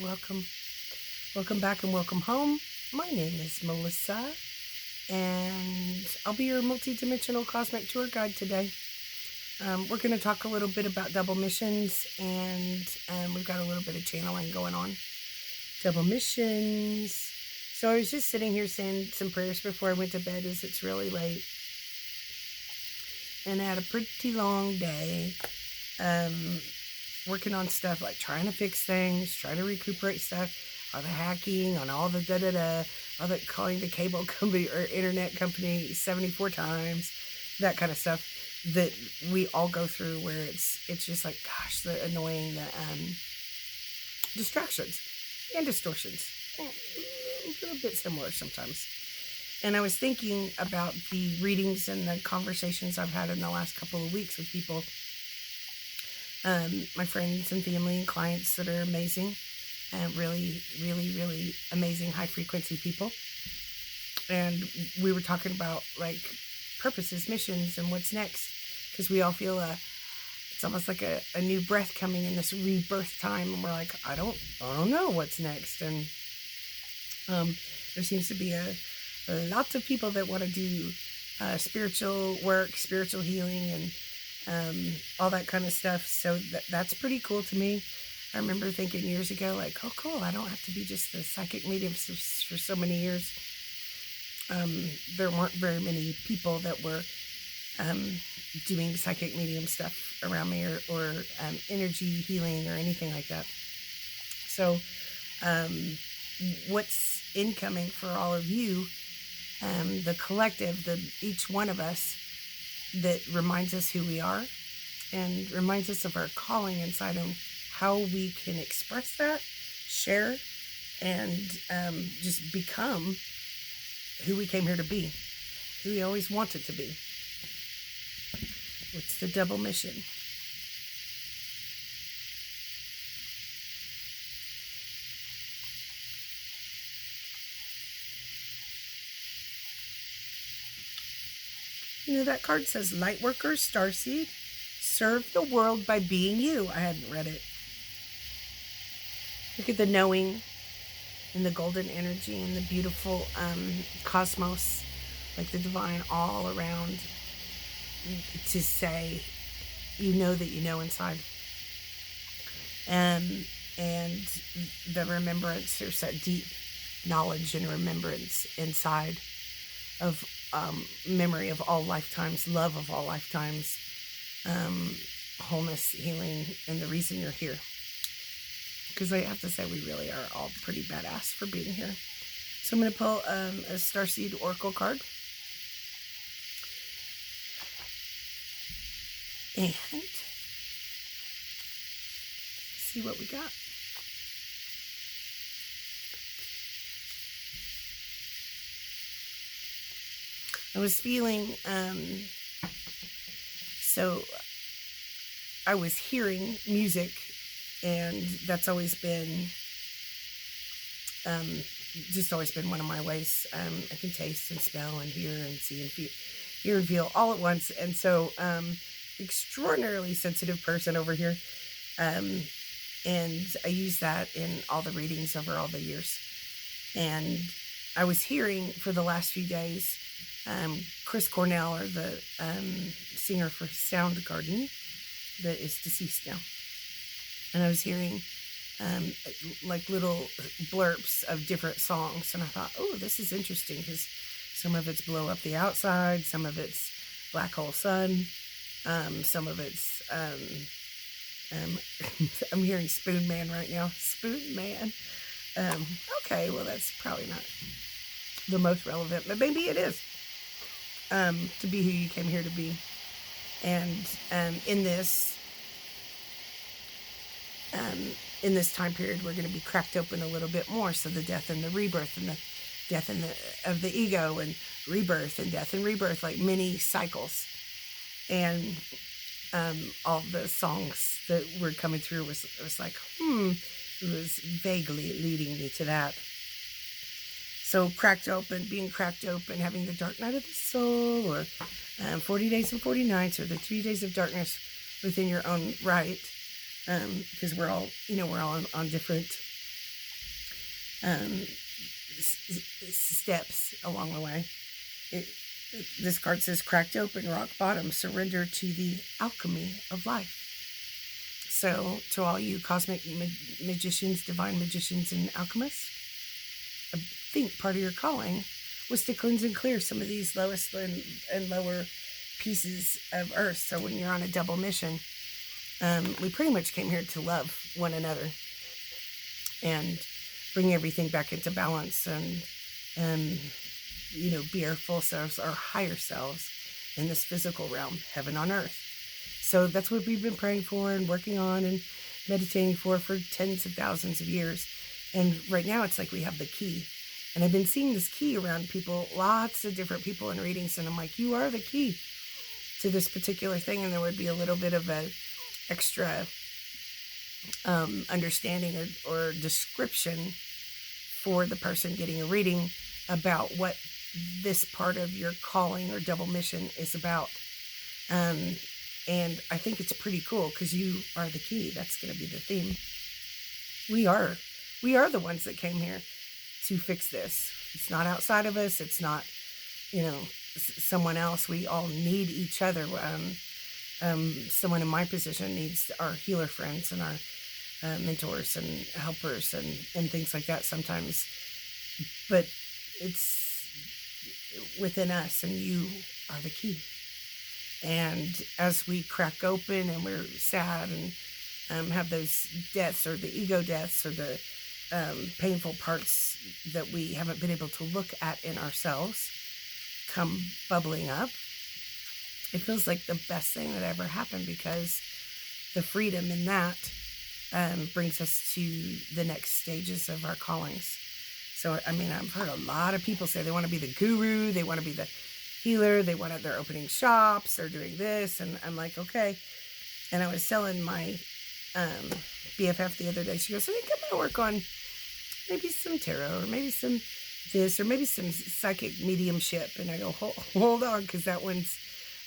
Welcome. Welcome back and welcome home. My name is Melissa, and I'll be your multidimensional cosmic tour guide today. We're going to talk a little bit about double missions, and we've got a little bit of channeling going on. Double missions. So I was just sitting here saying some prayers before I went to bed as it's really late. And I had a pretty long day. Working on stuff like trying to fix things, trying to recuperate stuff, all the hacking, on all the all the calling the cable company or internet company 74 times, that kind of stuff that we all go through, where it's just like, gosh, the annoying distractions and distortions. A little bit similar sometimes. And I was thinking about the readings and the conversations I've had in the last couple of weeks with people, my friends and family and clients that are amazing, really, really, really amazing high frequency people. And we were talking about like purposes, missions, and what's next, because we all feel it's almost like a new breath coming in this rebirth time, and we're like, I don't know what's next. And there seems to be a lot of people that want to do spiritual work, spiritual healing, and all that kind of stuff. So that's pretty cool to me. I remember thinking years ago, like, oh, cool, I don't have to be just the psychic medium for so many years. There weren't very many people that were doing psychic medium stuff around me, or energy healing or anything like that. So what's incoming for all of you, the collective, each one of us, that reminds us who we are and reminds us of our calling inside, and how we can express that, share, and just become who we came here to be, who we always wanted to be. What's the double mission? You know, that card says, Lightworker, Starseed, serve the world by being you. I hadn't read it. Look at the knowing and the golden energy and the beautiful cosmos, like the divine all around, to say, you know that you know inside. And the remembrance, there's that deep knowledge and remembrance inside of memory of all lifetimes, love of all lifetimes, wholeness, healing, and the reason you're here. Because I have to say, we really are all pretty badass for being here. So I'm going to pull a Starseed Oracle card. And see what we got. I was feeling, so I was hearing music, and that's always been, just always been one of my ways. I can taste and smell and hear and see and hear and feel all at once. And so, extraordinarily sensitive person over here. And I use that in all the readings over all the years. And I was hearing for the last few days, Chris Cornell, or the singer for Soundgarden, that is deceased now. And I was hearing like little blurps of different songs, and I thought, oh, this is interesting, because some of it's Blow Up the Outside, some of it's Black Hole Sun, some of it's I'm hearing Spoon Man right now. Spoon Man. Okay, well, that's probably not the most relevant, but maybe it is. To be who you came here to be. And in this time period, we're going to be cracked open a little bit more. So the death and the rebirth, and the death of the ego, and rebirth and death and rebirth, like many cycles. And all the songs that were coming through was like, it was vaguely leading me to that. So being cracked open, having the dark night of the soul, or 40 days and 40 nights, or the 3 days of darkness within your own right, because we're all on different um, steps along the way. This card says, cracked open, rock bottom, surrender to the alchemy of life. So, to all you cosmic magicians, divine magicians, and alchemists, I think part of your calling was to cleanse and clear some of these lowest and lower pieces of earth. So when you're on a double mission, we pretty much came here to love one another and bring everything back into balance and be our full selves, our higher selves in this physical realm, heaven on earth. So that's what we've been praying for and working on and meditating for tens of thousands of years. And right now it's like we have the key. And I've been seeing this key around people, lots of different people in readings. And I'm like, you are the key to this particular thing. And there would be a little bit of an extra understanding or description for the person getting a reading about what this part of your calling or double mission is about. And I think it's pretty cool because you are the key. That's going to be the theme. We are the ones that came here to fix this. It's not outside of us. It's not, someone else. We all need each other. Someone in my position needs our healer friends and our mentors and helpers and things like that sometimes. But it's within us, and you are the key. And as we crack open and we're sad and have those deaths or the ego deaths or the painful parts that we haven't been able to look at in ourselves come bubbling up, it feels like the best thing that ever happened, because the freedom in that brings us to the next stages of our callings. So, I've heard a lot of people say they want to be the guru, they want to be the healer, they're opening shops, they're doing this, and I'm like, okay. And I was telling my BFF the other day, she goes, I think I'm going to work on maybe some tarot, or maybe some this, or maybe some psychic mediumship. And I go, hold on, because that one's,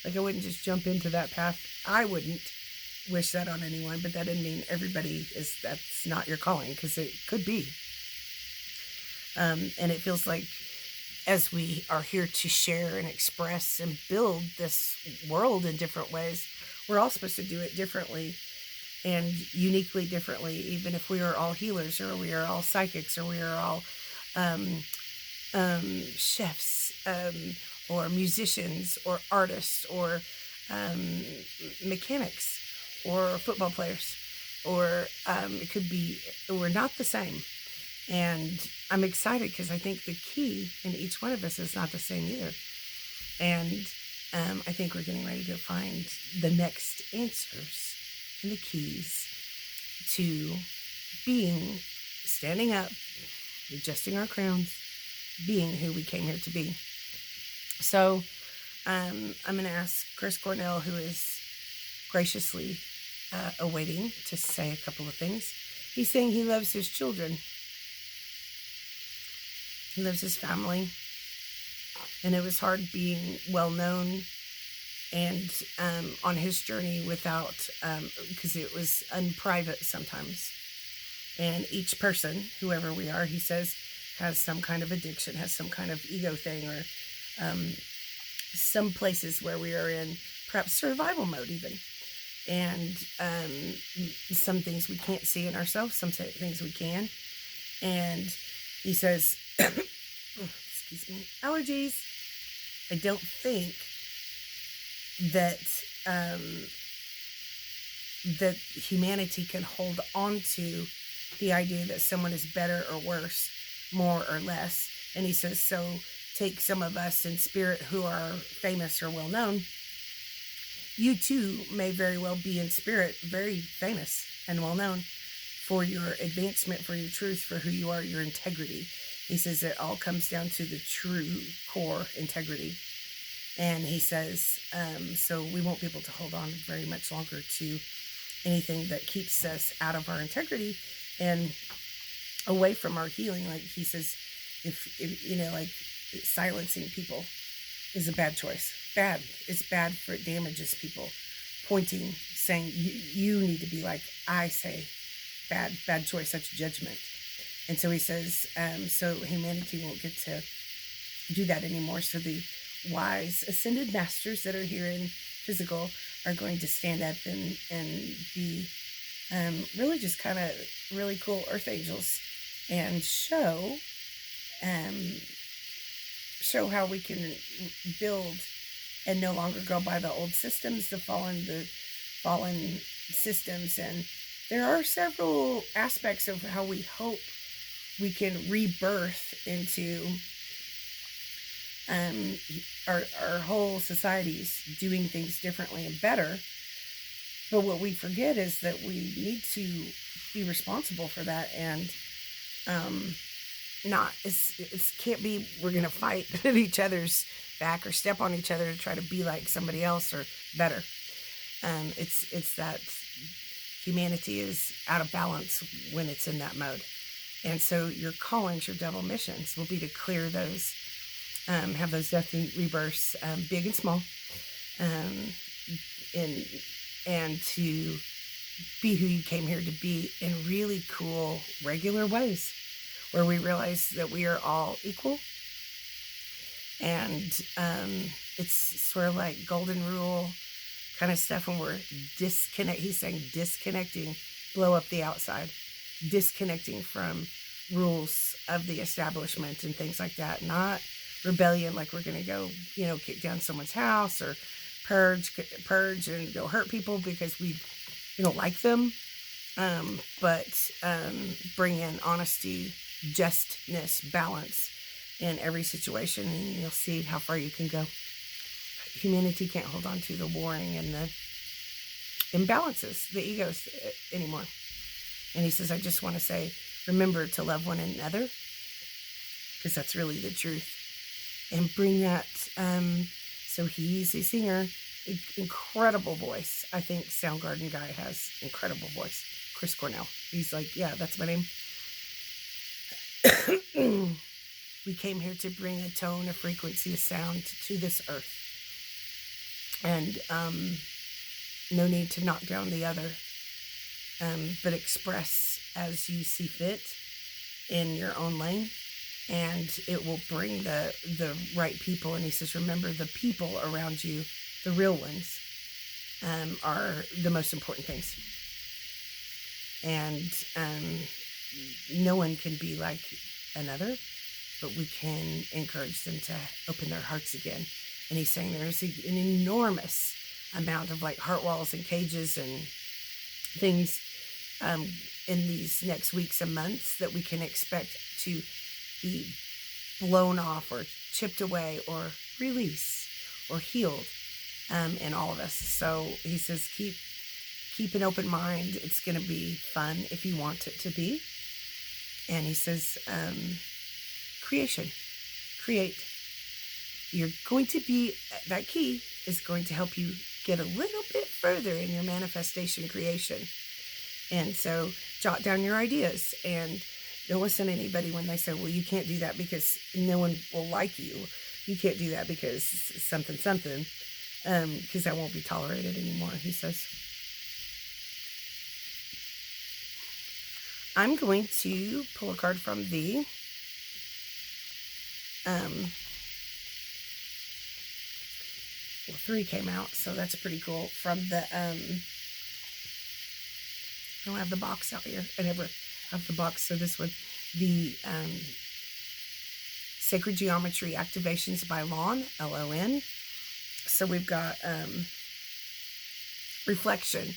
like, I wouldn't just jump into that path. I wouldn't wish that on anyone, but that didn't mean that's not your calling, because it could be. And it feels like as we are here to share and express and build this world in different ways, we're all supposed to do it differently and uniquely differently, even if we are all healers, or we are all psychics, or we are all chefs, or musicians, or artists, or mechanics, or football players, or it could be, we're not the same. And I'm excited because I think the key in each one of us is not the same either. And I think we're getting ready to find the next answers and the keys to standing up, adjusting our crowns, being who we came here to be. So I'm going to ask Chris Cornell, who is graciously awaiting, to say a couple of things. He's saying he loves his children. He loves his family, and it was hard being well known and on his journey without, because it was unprivate sometimes. And each person, whoever we are, he says, has some kind of addiction, has some kind of ego thing, or some places where we are in perhaps survival mode even. And some things we can't see in ourselves, some things we can. And he says, excuse me, allergies. I don't think that that humanity can hold on to the idea that someone is better or worse, more or less. And he says, so take some of us in spirit who are famous or well known. You too may very well be in spirit very famous and well known for your advancement, for your truth, for who you are, your integrity. He says it all comes down to the true core integrity. And he says, so we won't be able to hold on very much longer to anything that keeps us out of our integrity and away from our healing. Like he says, if like silencing people is a bad choice. Bad. It's bad, for it damages people. Pointing, saying, you need to be like I say. Bad choice. That's judgment. And so he says, so humanity won't get to do that anymore. So the wise ascended masters that are here in physical are going to stand up and be really just kind of really cool earth angels and show how we can build and no longer go by the old systems, the fallen systems. And there are several aspects of how we hope we can rebirth into our whole societies doing things differently and better. But what we forget is that we need to be responsible for that, and it can't be we're gonna fight at each other's back or step on each other to try to be like somebody else or better. It's that humanity is out of balance when it's in that mode. And so your callings, your double missions will be to clear those, have those death and rebirths, big and small, and to be who you came here to be in really cool, regular ways, where we realize that we are all equal. And it's sort of like golden rule kind of stuff when we're he's saying disconnecting, blow up the outside, disconnecting from rules of the establishment and things like that. Not rebellion, like we're going to go, kick down someone's house or purge and go hurt people because we don't like them. But bring in honesty, justness, balance in every situation, and you'll see how far you can go. Humanity can't hold on to the warring and the imbalances, the egos anymore. And he says, I just want to say, remember to love one another, because that's really the truth. And bring that, so he's a singer, incredible voice. I think Soundgarden guy has incredible voice. Chris Cornell. He's like, yeah, that's my name. We came here to bring a tone, a frequency, a sound to this earth. And no need to knock down the other, but express as you see fit in your own lane, and it will bring the right people. And he says, remember, the people around you, the real ones, are the most important things. And no one can be like another, but we can encourage them to open their hearts again. And he's saying there's an enormous amount of like heart walls and cages and things in these next weeks and months that we can expect to be blown off or chipped away or release or healed in all of us. So he says, keep an open mind. It's going to be fun if you want it to be. And he says, create. You're going to be, that key is going to help you get a little bit further in your manifestation creation. And so jot down your ideas, and don't listen to anybody when they say, well, you can't do that because no one will like you. You can't do that because something, because that won't be tolerated anymore, he says. I'm going to pull a card from the well, 3 came out, so that's pretty cool. From the I don't have the box out here. I never have the box. So this one, the Sacred Geometry Activations by Lon, Lon. So we've got reflection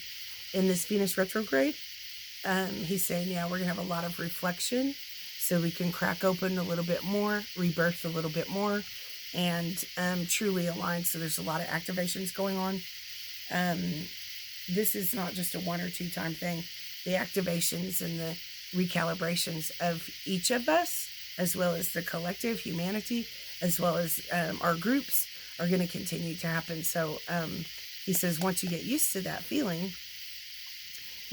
in this Venus retrograde. He's saying, yeah, we're gonna have a lot of reflection, so we can crack open a little bit more, rebirth a little bit more, and truly align. So there's a lot of activations going on. This is not just a 1 or 2 time thing. The activations and the recalibrations of each of us, as well as the collective humanity, as well as our groups, are going to continue to happen. So he says, once you get used to that feeling,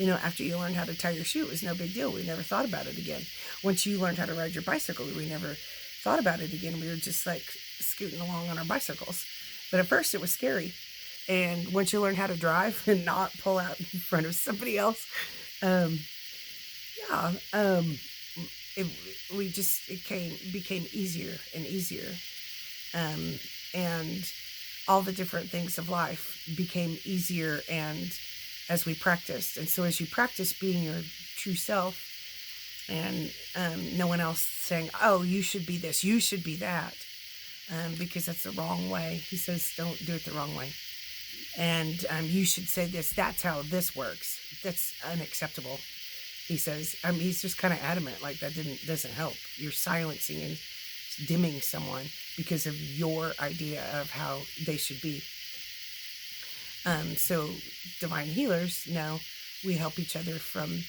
after you learned how to tie your shoe, it was no big deal. We never thought about it again. Once you learned how to ride your bicycle, we never thought about it again. We were just like scooting along on our bicycles. But at first it was scary. And once you learn how to drive and not pull it became easier and easier, um, and all the different things of life became easier, and as we practiced, and so as you practice being your true self, and no one else saying, oh, you should be this, you should be that, because that's the wrong way. He says, don't do it the wrong way. And you should say this, that's how this works. That's unacceptable. He says, he's just kind of adamant, like that doesn't help. You're silencing and dimming someone because of your idea of how they should be. So divine healers know we help each other from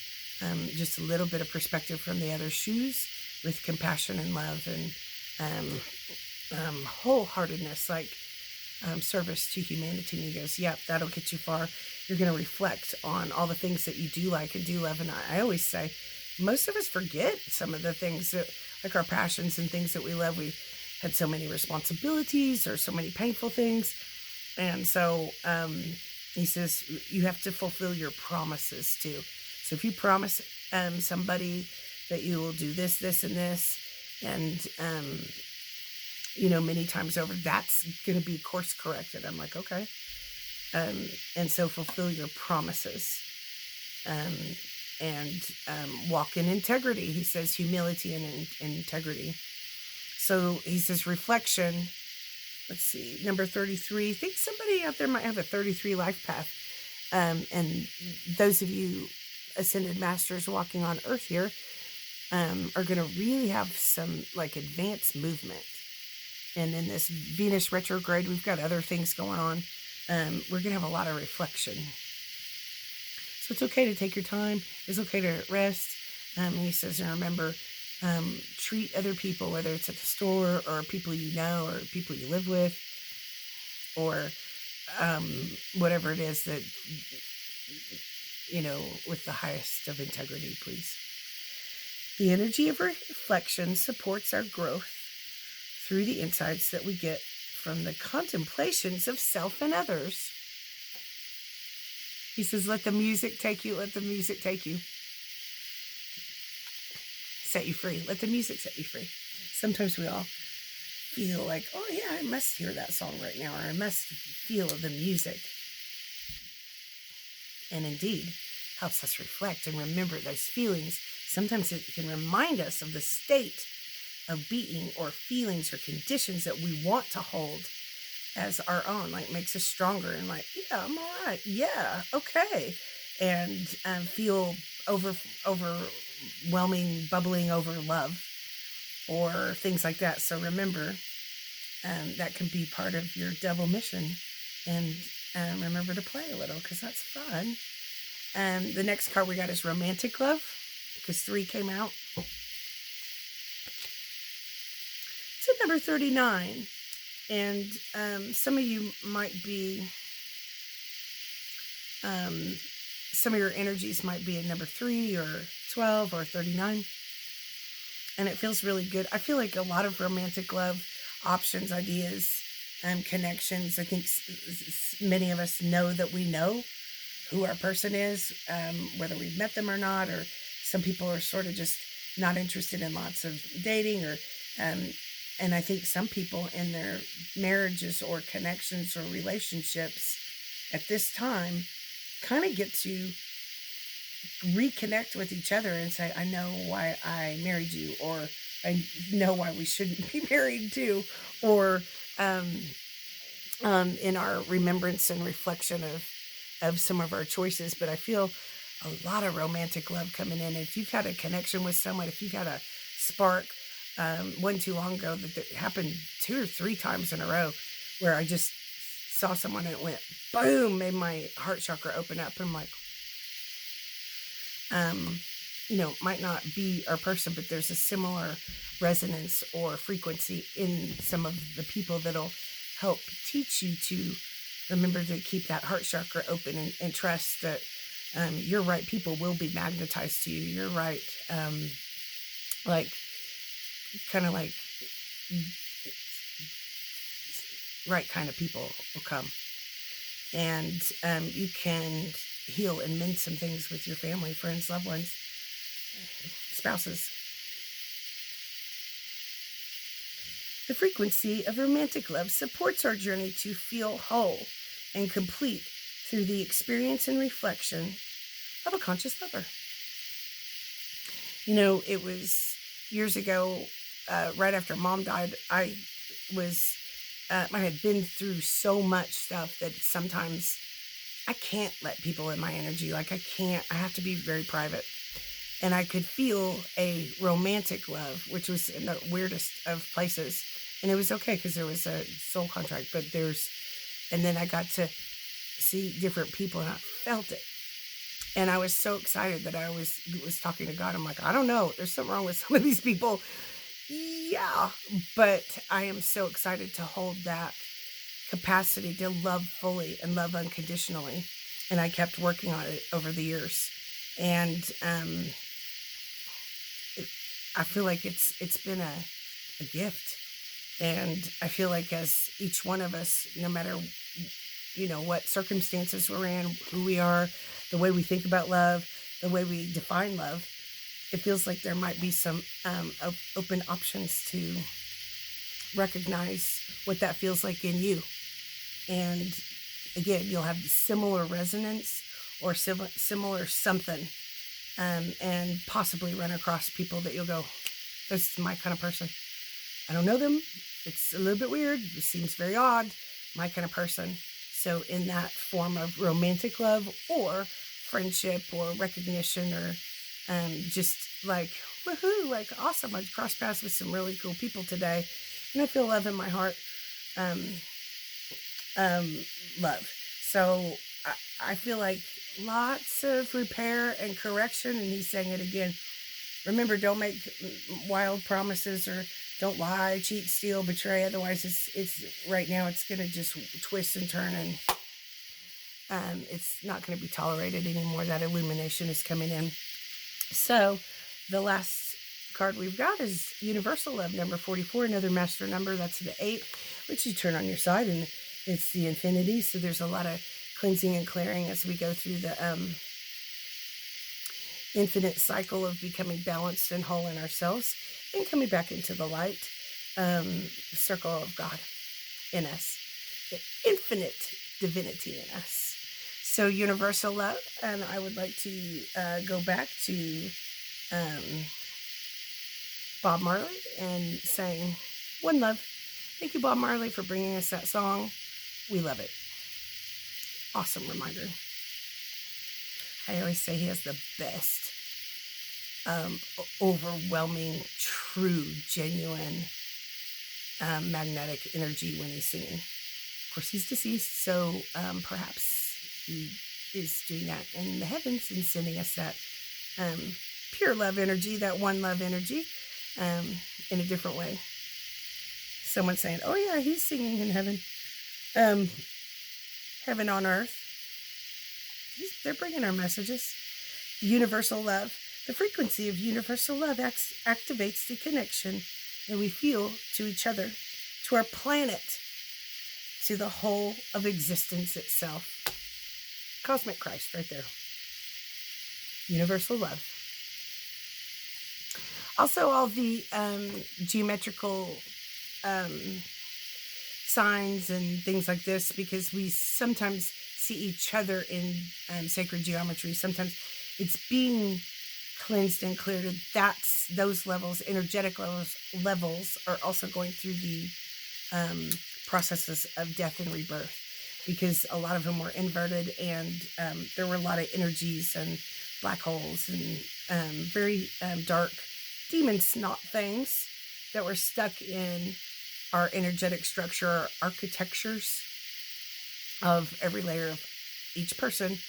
just a little bit of perspective from the other's shoes, with compassion and love and wholeheartedness, like service to humanity. And he goes, yep, that'll get you far. You're going to reflect on all the things that you do like and do love. And I always say, most of us forget some of the things that, like our passions and things that we love. We had so many responsibilities or so many painful things. And so he says, you have to fulfill your promises too. So if you promise somebody that you will do this, this, and this, and many times over, that's going to be course corrected. I'm like, okay. And so fulfill your promises, and walk in integrity. He says humility and integrity. So he says reflection. Let's see, number 33. I think somebody out there might have a 33 life path. And those of you ascended masters walking on earth here are going to really have some like advanced movement. And in this Venus retrograde, we've got other things going on. We're going to have a lot of reflection. So it's okay to take your time. It's okay to rest. And he says, and remember, treat other people, whether it's at the store or people you know or people you live with, or whatever it is that, with the highest of integrity, please. The energy of reflection supports our growth through the insights that we get from the contemplations of self and others. He says, let the music take you, let the music take you. Set you free. Let the music set you free. Sometimes we all feel like, oh yeah, I must hear that song right now, or I must feel the music. And indeed, helps us reflect and remember those feelings. Sometimes it can remind us of the state of being or feelings or conditions that we want to hold as our own, like makes us stronger and like, yeah, I'm all right. Yeah, okay. And feel overwhelming, bubbling over love or things like that. So remember, that can be part of your double mission. And remember to play a little, because that's fun. The next card we got is romantic love, because 3 came out. It's at number 39. And some of you might be, some of your energies might be in number 3 or 12 or 39. And it feels really good. I feel like a lot of romantic love options, ideas, connections. I think many of us know that we know who our person is, whether we've met them or not, or some people are sort of just not interested in lots of dating, or and I think some people in their marriages or connections or relationships at this time kind of get to reconnect with each other and say, I know why I married you, or I know why we shouldn't be married too, or in our remembrance and reflection of some of our choices. But I feel a lot of romantic love coming in. If you've had a connection with someone, if you've had a spark, one too long ago that happened 2 or 3 times in a row, where I just saw someone and it went boom, made my heart chakra open up. And I'm like, might not be our person, but there's a similar resonance or frequency in some of the people that'll help teach you to remember to keep that heart chakra open and trust that your right people will be magnetized to you. You're right. Right kind of people will come. And you can heal and mend some things with your family, friends, loved ones, spouses. The frequency of romantic love supports our journey to feel whole and complete through the experience and reflection of a conscious lover. You know, it was years ago, right after Mom died, I had been through so much stuff that sometimes I can't let people in my energy. Like I have to be very private. And I could feel a romantic love, which was in the weirdest of places. And it was okay because there was a soul contract, and then I got to see different people and I felt it. And I was so excited that I was talking to God. I'm like, I don't know. There's something wrong with some of these people. Yeah. But I am so excited to hold that capacity to love fully and love unconditionally. And I kept working on it over the years. And I feel like it's been a gift. And I feel like as each one of us, no matter, what circumstances we're in, who we are, the way we think about love, the way we define love, it feels like there might be some open options to recognize what that feels like in you. And again, you'll have similar resonance or similar something, and possibly run across people that you'll go, this is my kind of person. I don't know them. It's a little bit weird. It seems very odd. My kind of person. So in that form of romantic love or friendship or recognition or just like, woohoo, like awesome. I crossed paths with some really cool people today. And I feel love in my heart. Love. So I feel like lots of repair and correction. And he's saying it again. Remember, don't make wild promises or don't lie, cheat, steal, betray. Otherwise, it's right now it's going to just twist and turn, and it's not going to be tolerated anymore. That illumination is coming in. So the last card we've got is Universal Love, number 44, another master number. That's the 8, which you turn on your side, and it's the infinity. So there's a lot of cleansing and clearing as we go through the infinite cycle of becoming balanced and whole in ourselves and coming back into the light, circle of God in us, the infinite divinity in us. So universal love, and I would like to go back to Bob Marley and saying, one love. Thank you, Bob Marley, for bringing us that song. We love it. Awesome reminder. I always say he has the best, overwhelming, true, genuine, magnetic energy when he's singing. Of course, he's deceased, so perhaps he is doing that in the heavens and sending us that pure love energy, that one love energy, in a different way. Someone's saying, oh yeah, he's singing in heaven. Heaven on earth. They're bringing our messages. Universal love. The frequency of universal love activates the connection that we feel to each other, to our planet, to the whole of existence itself. Cosmic Christ right there. Universal love. Also, all the geometrical signs and things like this, because we sometimes see each other in sacred geometry. Sometimes it's being cleansed and cleared. And those levels, energetic levels are also going through the processes of death and rebirth, because a lot of them were inverted, and there were a lot of energies and black holes and very dark demon snot things that were stuck in our energetic structure, our architectures of every layer of each person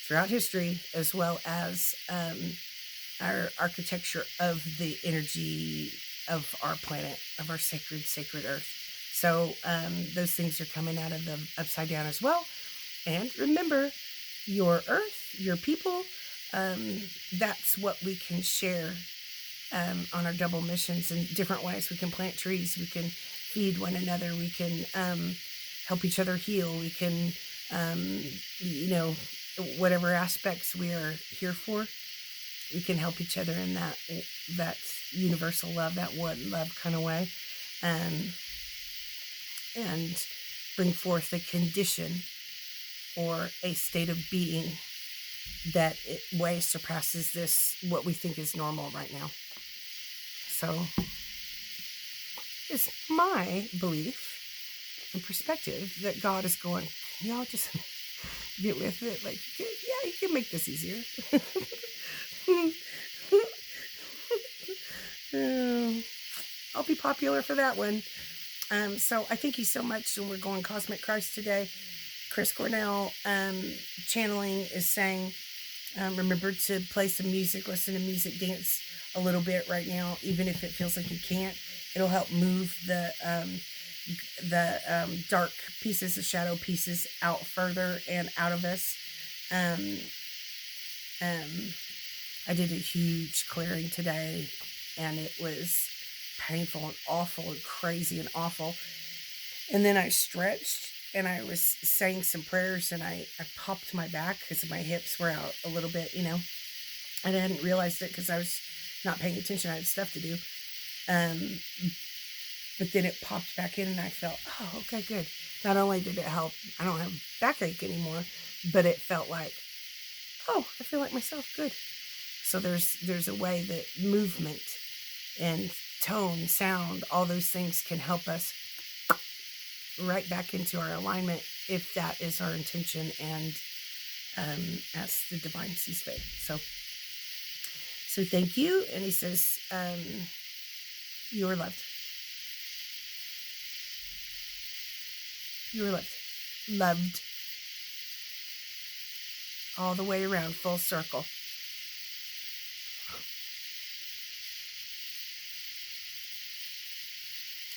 throughout history, as well as our architecture of the energy of our planet, of our sacred earth. So those things are coming out of the upside down as well. And remember, your earth, your people, that's what we can share on our double missions in different ways. We can plant trees, we can feed one another, we can help each other heal, we can, whatever aspects we are here for, we can help each other in that universal love, that one love kind of way. and bring forth a condition or a state of being that it way surpasses this, what we think is normal right now. So it's my belief and perspective that God is going, y'all just get with it. Like, yeah, you can make this easier. I'll be popular for that one. So I thank you so much. And we're going Cosmic Christ today. Chris Cornell channeling is saying, remember to play some music, listen to music, dance a little bit right now, even if it feels like you can't. It'll help move the dark pieces, the shadow pieces out further and out of us. I did a huge clearing today, and it was painful and awful and crazy and awful. And then I stretched and I was saying some prayers, and I popped my back because my hips were out a little bit, and I hadn't realized it because I was not paying attention. I had stuff to do. But then it popped back in, and I felt, oh, okay, good. Not only did it help, I don't have backache anymore, but it felt like, oh, I feel like myself, good. So there's a way that movement and tone, sound, all those things can help us right back into our alignment if that is our intention, and as the divine sees fit. So thank you. And he says, you are loved. You are loved. Loved. All the way around, full circle.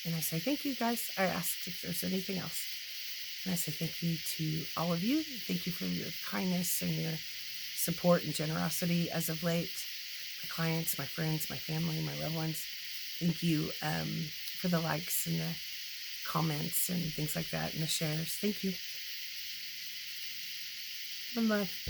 And I say thank you, guys. I asked if there's anything else. And I say thank you to all of you. Thank you for your kindness and your support and generosity as of late. My clients, my friends, my family, my loved ones. Thank you for the likes and the comments and things like that, and the shares. Thank you. One love.